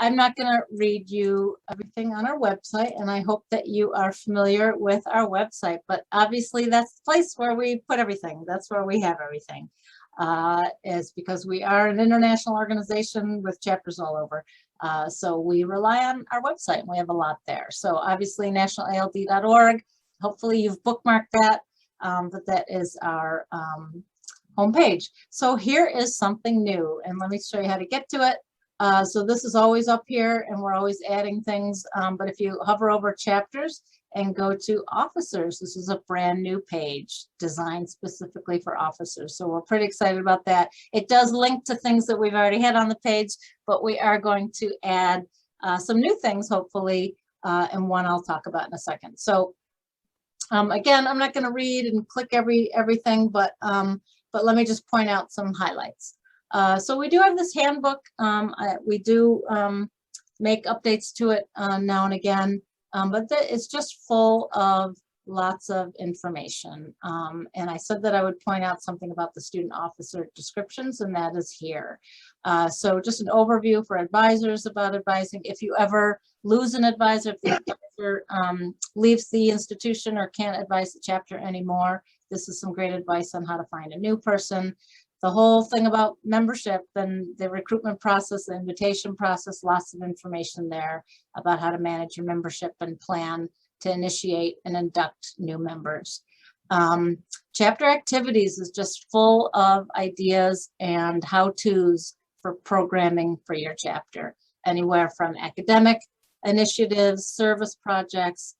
I'm not going to read you everything on our website, and I hope that you are familiar with our website, but obviously that's the place where we put everything. That's where we have everything. Is because we are an international organization with chapters all over. So we rely on our website, and we have a lot there. So obviously nationalald.org. Hopefully you've bookmarked that, but that is our homepage. So here is something new, and let me show you how to get to it. So this is always up here, and we're always adding things. But if you hover over chapters and go to officers, this is a brand new page designed specifically for officers. So we're pretty excited about that. It does link to things that we've already had on the page, but we are going to add some new things, hopefully, and one I'll talk about in a second. So again, I'm not going to read and click everything, but let me just point out some highlights. So we do have this handbook. We do make updates to it now and again, but it's just full of lots of information. And I said that I would point out something about the student officer descriptions, and that is here. So just an overview for advisors about advising. If you ever lose an advisor, if the advisor leaves the institution or can't advise the chapter anymore, this is some great advice on how to find a new person. The whole thing about membership and the recruitment process, the invitation process, lots of information there about how to manage your membership and plan to initiate and induct new members. Chapter activities is just full of ideas and how-tos for programming for your chapter, anywhere from academic initiatives, service projects,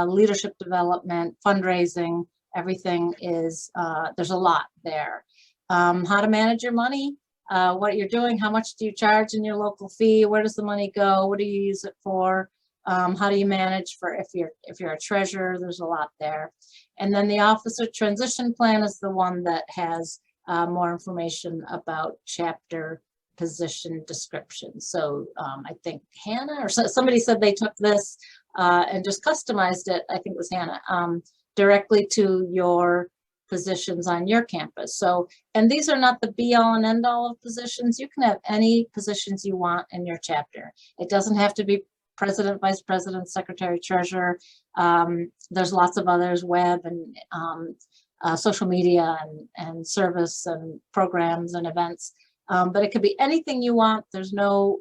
leadership development, fundraising. Everything is, there's a lot there. How to manage your money, what you're doing, how much do you charge in your local fee, where does the money go, what do you use it for, how do you manage for if you're a treasurer, there's a lot there. And then the officer transition plan is the one that has more information about chapter position description. So I think Hannah or somebody said they took this and just customized it, I think it was Hannah, directly to your positions on your campus. So, and these are not the be all and end all of positions. You can have any positions you want in your chapter. It doesn't have to be president, vice president, secretary, treasurer. There's lots of others, web and social media and service and programs and events. But it could be anything you want. There's no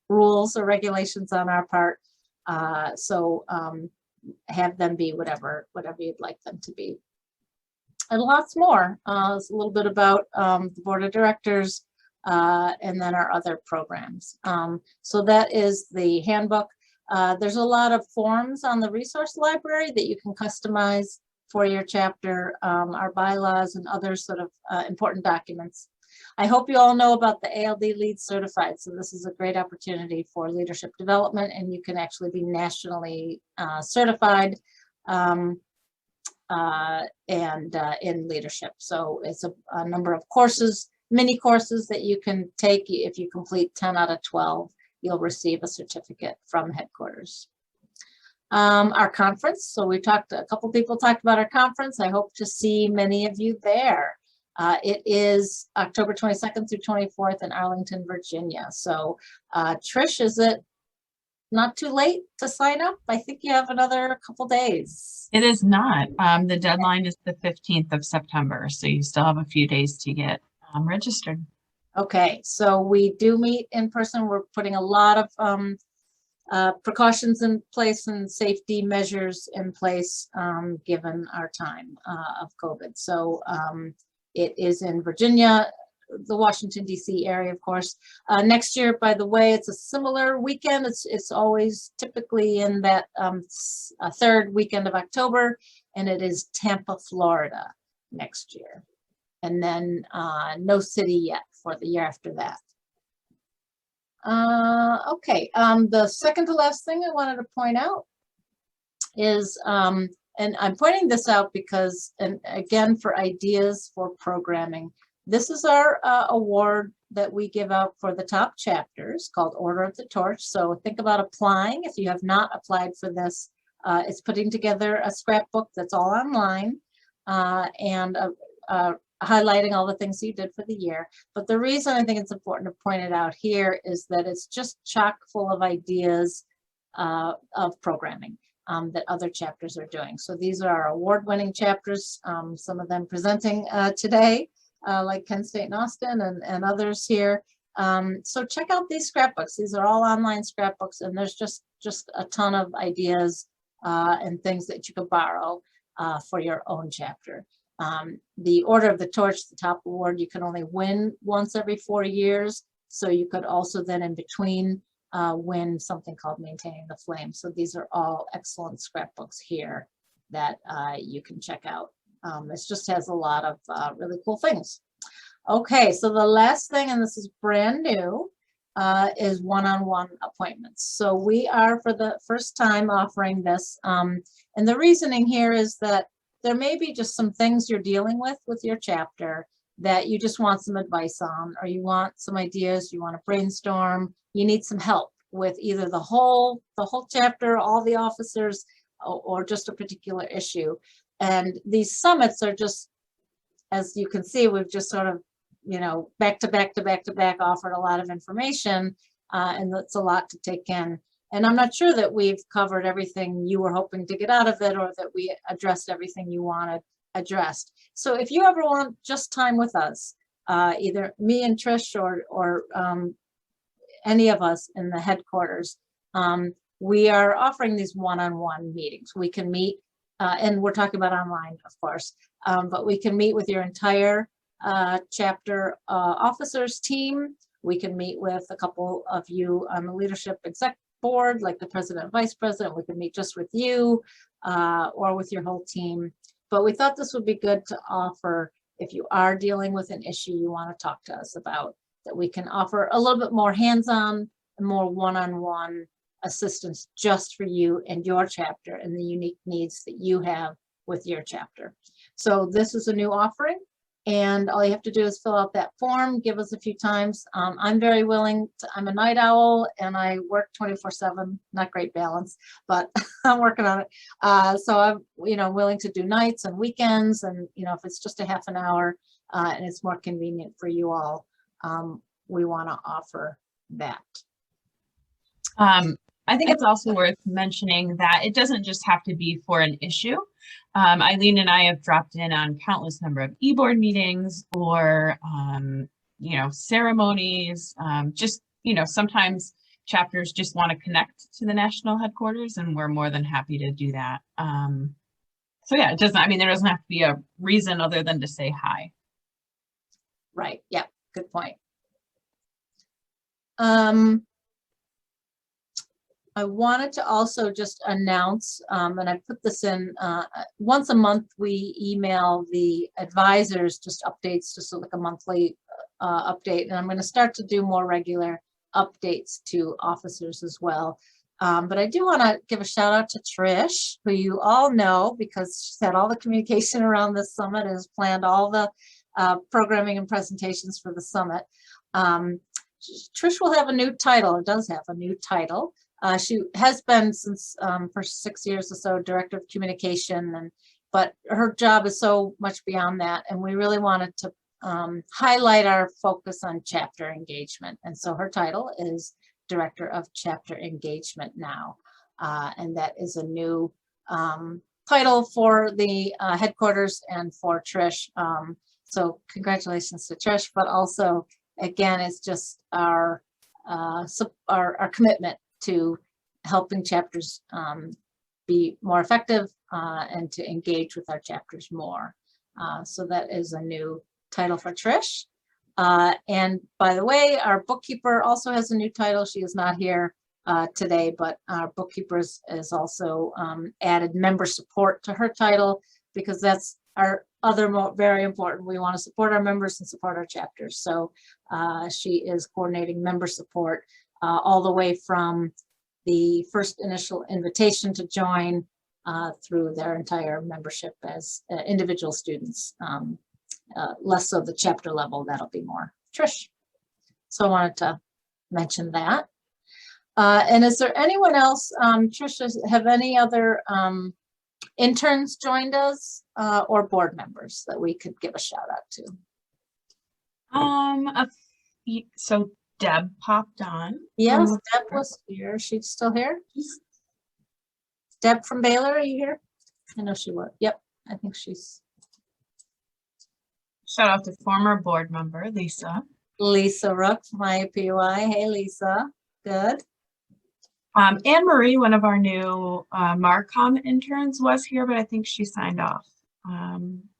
rules or regulations on our part. So have them be whatever you'd like them to be. And lots more. It's a little bit about the board of directors and then our other programs. So that is the handbook. There's a lot of forms on the resource library that you can customize for your chapter, our bylaws and other sort of important documents. I hope you all know about the ALD Lead Certified. So this is a great opportunity for leadership development, and you can actually be nationally certified in leadership. So it's a number of courses, mini courses that you can take. If you complete 10 out of 12, you'll receive a certificate from headquarters. Our conference. So a couple people talked about our conference. I hope to see many of you there. It is October 22nd through 24th in Arlington, Virginia. So Trish, is it not too late to sign up? I think you have another couple days. It is not. The deadline is the 15th of September, so you still have a few days to get registered. Okay, so we do meet in person. We're putting a lot of precautions in place and safety measures in place given our time of COVID. So it is in Virginia, the Washington, D.C. area, of course. Next year, by the way, it's a similar weekend. It's always typically in that third weekend of October, and it is Tampa, Florida next year. And then no city yet for the year after that. Okay, the second to last thing I wanted to point out is, and I'm pointing this out because, and again, for ideas for programming, this is our award that we give out for the top chapters called Order of the Torch. So think about applying. If you have not applied for this, it's putting together a scrapbook that's all online and highlighting all the things you did for the year. But the reason I think it's important to point it out here is that it's just chock full of ideas of programming that other chapters are doing. So these are our award-winning chapters, some of them presenting today, like Kent State and Austin and others here. So check out these scrapbooks. These are all online scrapbooks, and there's just a ton of ideas and things that you could borrow for your own chapter. The Order of the Torch, the top award, you can only win once every 4 years. So you could also then in between win something called Maintaining the Flame. So these are all excellent scrapbooks here that you can check out. This just has a lot of really cool things. Okay, so the last thing, and this is brand new, is one-on-one appointments. So we are for the first time offering this. And the reasoning here is that there may be just some things you're dealing with your chapter that you just want some advice on, or you want some ideas, you want to brainstorm, you need some help with either the whole chapter, all the officers, or just a particular issue. And these summits are just, as you can see, we've just sort of, you know, back to back offered a lot of information, and that's a lot to take in. And I'm not sure that we've covered everything you were hoping to get out of it, or that we addressed everything you wanted addressed. So if you ever want just time with us, either me and Trish or any of us in the headquarters, we are offering these one-on-one meetings. We can meet, and we're talking about online, of course, but we can meet with your entire chapter officers team. We can meet with a couple of you on the leadership exec board, like the president and vice president. We can meet just with you or with your whole team. But we thought this would be good to offer if you are dealing with an issue you want to talk to us about, that we can offer a little bit more hands-on and more one-on-one assistance just for you and your chapter and the unique needs that you have with your chapter. So this is a new offering, and all you have to do is fill out that form, give us a few times. I'm very willing to, I'm a night owl and I work 24/7, not great balance, but I'm working on it. So I'm, you know, willing to do nights and weekends, and, you know, if it's just a half an hour and it's more convenient for you all, we want to offer that. I think it's also worth mentioning that it doesn't just have to be for an issue. Eileen and I have dropped in on countless number of e-board meetings or, you know, ceremonies. Just, you know, sometimes chapters just want to connect to the national headquarters, and we're more than happy to do that. So yeah, it doesn't, I mean, there doesn't have to be a reason other than to say hi. Right. Yeah. Good point. I wanted to also just announce, and I put this in, once a month we email the advisors just updates, just like a monthly update, and I'm going to start to do more regular updates to officers as well. But I do want to give a shout out to Trish, who you all know because she's had all the communication around this summit, has planned all the programming and presentations for the summit. Trish will have a new title, or does have a new title. She has been since for 6 years or so Director of Communication, but her job is so much beyond that, and we really wanted to highlight our focus on chapter engagement. And so her title is Director of Chapter Engagement now, and that is a new title for the headquarters and for Trish. So congratulations to Trish, but also, again, it's just our commitment to helping chapters be more effective and to engage with our chapters more. So that is a new title for Trish. And by the way, our bookkeeper also has a new title. She is not here today, but our bookkeeper is also added member support to her title, because that's our other very important. We want to support our members and support our chapters. So she is coordinating member support all the way from the first initial invitation to join through their entire membership as individual students. Less so the chapter level, that'll be more Trish. So I wanted to mention that. And is there anyone else, Trish, have any other interns joined us, or board members that we could give a shout out to? So Deb popped on. Yes, Deb was here. She's still here. Deb from Baylor, are you here? I know she was. Yep, I think she's. Shout out to former board member Lisa. Lisa Rook from IUPUI. Hey, Lisa. Good. Anne Marie, one of our new Marcom interns, was here, but I think she signed off.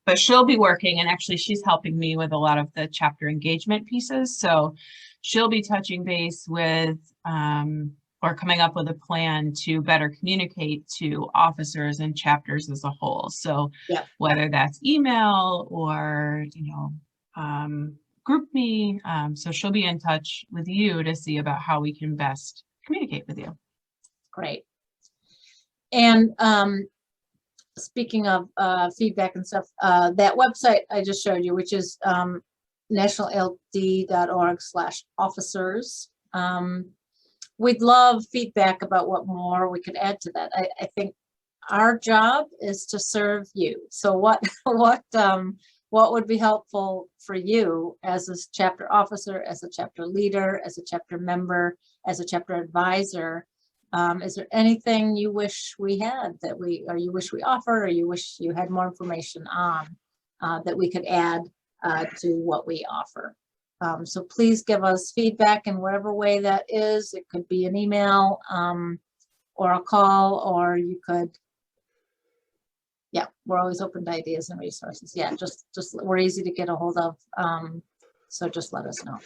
But she'll be working, and actually she's helping me with a lot of the chapter engagement pieces. So she'll be touching base with or coming up with a plan to better communicate to officers and chapters as a whole. So yeah, whether that's email or, group me. So she'll be in touch with you to see about how we can best communicate with you. Great. And speaking of feedback and stuff, that website I just showed you, which is nationalld.org/officers. We'd love feedback about what more we could add to that. I think our job is to serve you. So what would be helpful for you as a chapter officer, as a chapter leader, as a chapter member, as a chapter advisor? Is there anything you wish we had or you wish we offered, or you wish you had more information on that we could add to what we offer? So please give us feedback in whatever way that is. It could be an email or a call, or you could, yeah, we're always open to ideas and resources. Yeah, just we're easy to get a hold of. So just let us know.